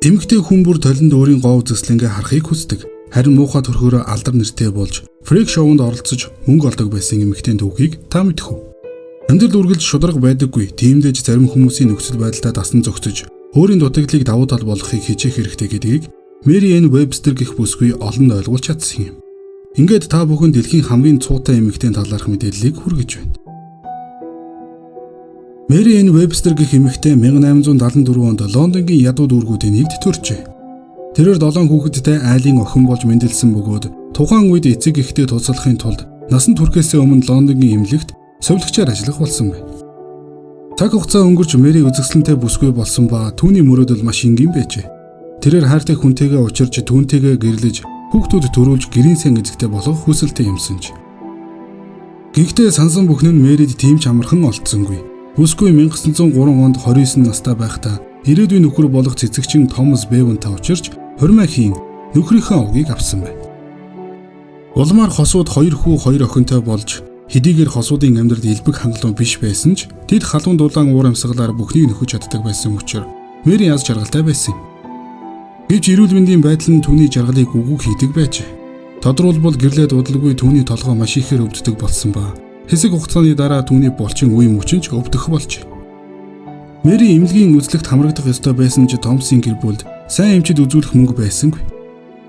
Эмэгтэй хүн бүр толинд өөрийн гоо үзэсгэлэнгээ харахыг хүсдэг. Харин муухай төрхөөрөө алдар нэртэй болж фрик шоунд оролцож мөнгө олдог байсан эмэгтэй түүхийг та мэдэх үү? Амьдрал үргэлж шударга байдаггүй. Тиймдээж зарим хүмүүсийн нөхцөл байдалтай дасан зогсож өөрийн дутагдлыг давуу тал болгохыг хичээх хэрэгтэй гэдгийг Мэри Энн Вебстер гэх бүсгүй олонд ойлгуулж чадсан юм. Ингээд та бүхэн дэлхийн хамгийн цуутай эмэгтэйн талаарх мэдээллийг хүргэж байна. Мэри Энн Вебстер гэх эмэгтэй 1874 онд Лондонгийн ядуу дүүргүүдийн нэгд төржээ. Тэрээр 7 хүүхэдтэй айлын охин болж мэндэлсэн бөгөөд тухайн үед эцэг эхтэй туслахын тулд насан туршээсээ өмнө Лондонгийн эмнэлэгт совилгчаар ажиллах болсон байна. Цаг хугацаа өнгөрч Мэри үзэсгэлэнтэй бүсгүй болсон ба түүний мөрөөдөл маш энгийн байжээ. Тэрээр хайртай хүнтэйгээ учирч түүнтэйгээ гэрлэж хүүхдүүд төрүүлж гэрийн сан эзэгтэй болох хүсэлтэй юмсанж. Гэхдээ сансан бүхэн нь Мэрид тийм ч амархан олдсонгүй. Бүсгүй 1903 онд 29 настай байхдаа ирээдүйн нөхөр болох цэцэгчин Томас Бэвэнтэй учирч хормайхийн нөхрийнхөө овгийг авсан байна. Улмаар хосууд 2 хүү 2 охинтой болж хэдийгээр хосуудын амьдралд элбэг хангалуун биш байсан ч тэд халуун дулаан уур амьсгалаар бүхнийг нөхөж чаддаг байсан учраас Мэри аз жаргалтай байсан. Гэвч эрүүл мэндийн байдал нь түүний жаргалыг үгүй хийдэг байжээ. Тодорхойлбол гэрлээд удалгүй түүний толгой маш ихээр өвддөг болсон ба хэсэг хугацааны дараа түүний булчин үе мөчнж өвдөх болж. Мэри эмнэлгийн үзлэгт хамрагдах ёстой байсан ч Томсын гэр бүлд сайн эмчид үзүүлэх мөнгө байсангүй.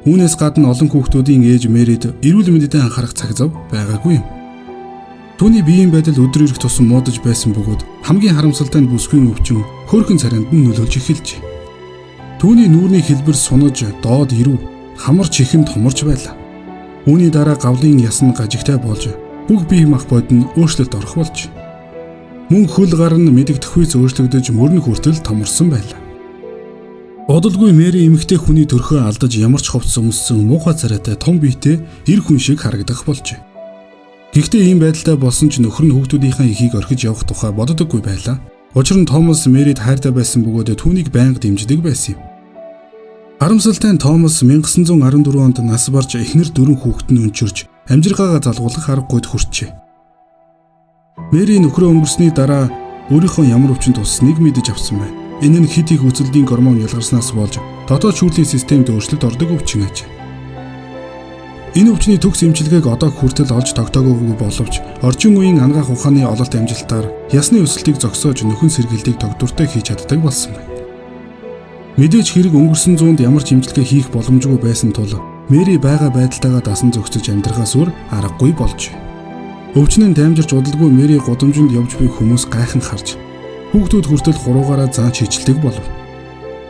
Үүнээс гадна олон хүүхдүүдийн ээж Мэрид эрүүл мэндэд анхаарах цаг зав байгаагүй юм. Түүний биеийн байдал өдөр ирэх тусам муудаж байсан бөгөөд хамгийн харамсалтай нь бүсгүй өвчин хөөрхөн царайнд нь нөлөөлж эхэлжээ. Түүний нүүрний хэлбэр сунаж, доод ирүү, хамар чихэнд томорч байлаа. Үүний дараа гавлын яс нь гажигтай болж бүх бие мах бод нь өөрчлөлт орох болж. Мөн хөл гар нь мэдэгдэх үеэс өөрчлөгдөж мөрөн хүртэл томорсон байлаа. Одолгүй Мэри эмэгтэй хүний төрхөө алдаж ямар ч ховц өмссөн муухай царайтай том биетэй эр хүн шиг харагдах болж. Гэхдээ ийм байдалтай болсон ч нөхөр нь хүүхдүүдийнхээ ихийг орхиж явах тухай боддоггүй байлаа. Учир нь Томас Мэрид хайртай байсан бөгөөд түүнийг байнга дэмждэг байсан юм. Харамсалтай нь Томас 1914 онд нас барж эхнэр 4 хүүхэд нь өнчөрж амжиргаагаа залгуулах аргагүйд хүрчээ. Мэри нөхрөө өнгөрсний дараа өөрийнхөө ямар өвчнөд тусныг мэдэж авсан байна. Энэ нь хит их үцэлдийн гормон ялгарснаас болж дотоод шүүрлийн системд өөрчлөлт ордог өвчин аж. Энэ өвчний төгс эмчилгээг одоо хүртэл олж тогтоогоогүй боловч орчин үеийн ангаах ухааны ололт амжилтаар ясны өсөлтийг зогсоож нөхөн сэргийлтийг тогтвортой хийж чаддаг болсон байна. Мэдээж хэрэг өнгөрсөн зуунд ямар ч эмчилгээ хийх боломжгүй байсан тул Мэри байгаа байдалтайгаа дасан зогсож амьдрахаас өөр аргагүй болж. Өвчнөнд дамжирч удалгүй Мэри гудамжинд явж буй хүмүүс гайхан харж хүүхдүүд хүртэл хуруугаараа зааж хижилдэг болов.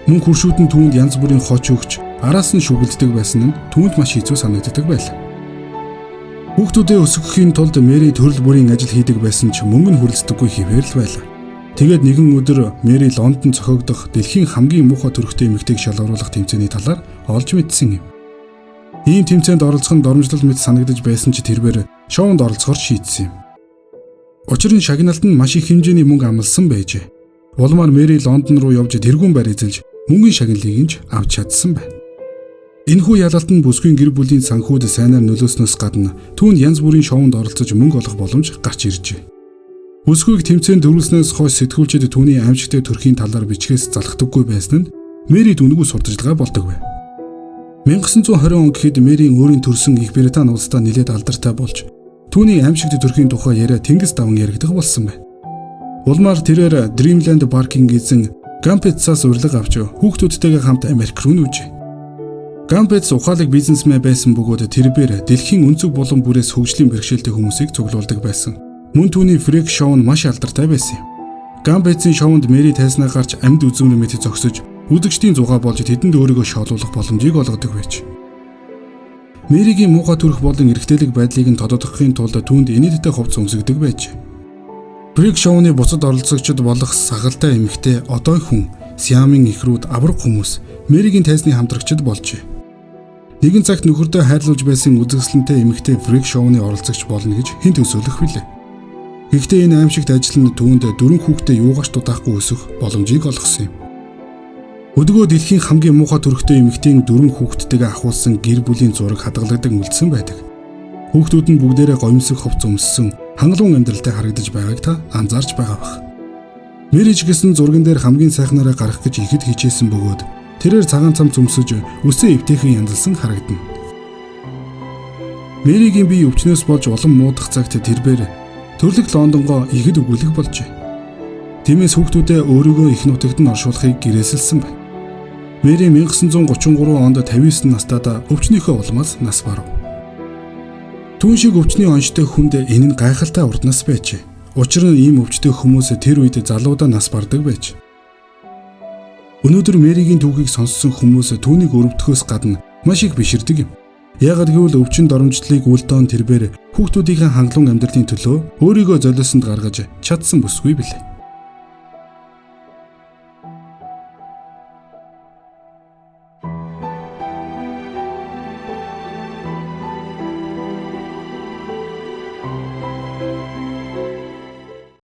Мөн хуршүүд нь түүнд янз бүрийн хоч өгч араас нь шүглдэг байсан нь түүнд маш хэцүү санагддаг байлаа. Хүүхдүүдээ өсгөхийн тулд Мэри төрөл бүрийн ажил хийдэг байсан ч мөнгө нь хүрэлцдэггүй хэвээр л байлаа. Тэгээд нэгэн өдөр Мэри Лондонд зохиогдох дэлхийн хамгийн муухай төрхтэй эмэгтэйг шалгаруулах тэмцээний талаар олж мэдсэн юм. Ийм тэмцээнд оролцох нь доромжлол мэт санагдаж байсан ч тэрээр шоунд оролцохоор шийдсэн юм. Учир нь шагналт нь маш их хэмжээний мөнгө амласан байжээ. Улмаар Мэри Лондон руу явж тэргүүн байр эзэлж мөнгөний шагналыг нь авч чадсан байна. Энэхүү ялалт нь бүсгүй гэр бүлийн санхүүд сайнаар нөлөөснөөс гадна түүнд янз бүрийн шоунд оролцож мөнгө олох боломж гарч иржээ. Бүсгүйг тэмцээнд төрүүлснээс хойш сэтгүүлчид түүний аимшигтай төрхийн талаар бичгээс залхдаггүй байсан нь Мэрид үнэгүй сурталчилгаа болдог байв. 1920 он гэхэд Мэрийн өөрийн төрсөн Их Британи улсдаа нэлээд алдартай болж түүний аимшигт төрхийн тухай яриа тэнгис даван яригдах болсон байна. Улмаар тэрээр Dreamland Parking эзэн Гампетсаас урилга авч хүүхдүүдтэйгээ хамт Америк руу нүүжээ. Гампетс ухаалаг бизнесмен байсан бөгөөд тэрээр дэлхийн өнцөг булан бүрээс хөгжлийн бэрхшээлтэй хүмүүсийг цуглуулдаг байсан. Мөн түүний фрик шоу нь маш алдартай байсан юм. Гампетсийн шоунд Мэри тайснаа гарч амьд үзмэр мэт зогсож үзэгчдийн зугаа болж тэдэнд өөрийгөө шоолуулах боломжийг олгодог байж. Мэригийн муухай төрх болон эрэгтэйлэг байдлыг нь тодотгохын тулд түүнд инээдтэй хувцас өмсгдөг байж. Фрик шоуны буцад оролцогчид болох сагалтай эмэгтэй одоо хүн, Сиамын ихрүүд, авраг хүмүүс Мэригийн тайсны хамтрагчид болжээ. Нэгэн цагт нөхөртөө хайрлуулж байсан үзэсгэлэнтэй эмэгтэй фрик шоуны оролцогч болно гэж хэн төсөөлөх вүлээ. Гэхдээ энэ аимшигт ажил нь түүнд 4 хүүхдээ юугаач дутаахгүй өсөх боломжийг олгосон юм. Өдгөө дэлхийн хамгийн муухай төрхтэй эмэгтэйн 4 хүүхэдтэйгээ ахуулсан гэр бүлийн зураг хадгалагддаг үлдсэн байдаг. Хүүхдүүд нь бүгдээрээ гоёмсог хувцас өмссөн хангалуун амьдралтай харагдаж байгааг та анзаарч байгаа бах. Мэри ч гэсэн зурган дээр хамгийн сайхнаараа гарах гэж ихэд хичээсэн бөгөөд тэрээр цагаан цам зүмсөж үсээ эвтэйхэн янзалсан харагдана. Мэригийн бие өвчнөөс болж улам муудах цагт тэрбээр төрлөх Лондонгоо ихэд өгүүлэх болжээ. Тиймээс хүүхдүүдээ өөрийгөө их нутагт нь оршуулахыг гэрээсэлсэн байна. Мэри 1933 онд 59 настайд өвчнөөхөө улмаас нас барав. Түүн шиг өвчний онцтой хүнд энэ нь гайхалтай урд нас байжээ. Учир нь ийм өвчтэй хүмүүс тэр үед залуудаа нас бардаг байж. Өнөөдөр Мэригийн түүхийг сонссон хүмүүс түүнийг өрөвдөхөөс гадна маш их биширдэг юм. Яагад гэвэл өвчин доромжлыг үлдээн тэрбээр хүүхдүүдийн хангалуун амьдралын төлөө өөрийгөө золиосонд гаргаж чадсан бүсгүй билээ.